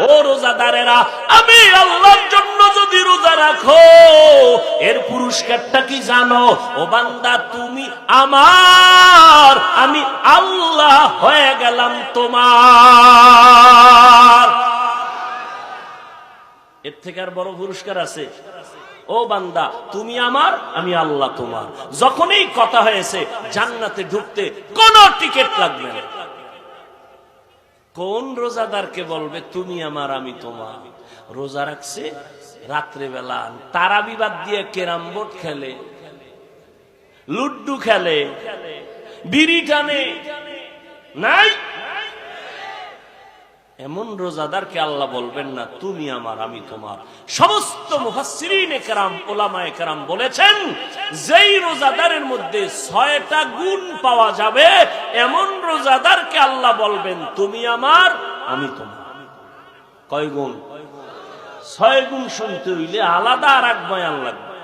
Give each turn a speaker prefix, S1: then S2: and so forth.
S1: ও রোজাদারেরা, আমি আল্লাহর জন্য যদি রোজা রাখো এর পুরস্কারটা কি জানো? ও বান্দা, তুমি আমার, আমি আল্লাহ হয়ে গেলাম তোমার। এর থেকে আর বড় পুরস্কার আছে? ও বান্দা, তুমি আমার, আমি আল্লাহ তোমার। যখনই কথা হয়েছে জান্নাতে ঢুকতে কোনো টিকিট লাগবে না। কোন রোজাদারকে বলবে তুমি আমার, আমি তোমার? রোজা রাখছে, রাত্রেবেলা তারাবি বাদ দিয়ে ক্যারাম বোর্ড খেলে, লুড্ডু খেলে, বিড়ি টানে, নাই? এমন রোজাদারকে আল্লাহ বলবেন না তুমি আমার, আমি তোমার। সমস্ত মুফাসসিরিনে কেরাম, উলামায়ে কেরাম বলেছেন, যেই রোজাদারের মধ্যে 6টা গুণ পাওয়া যাবে এমন রোজাদারকে আল্লাহ বলবেন তুমি আমার, আমি তোমার। কয় গুণ? 6 গুণ শুনতে হইলে আলাদা আর এক বয়ান লাগবে।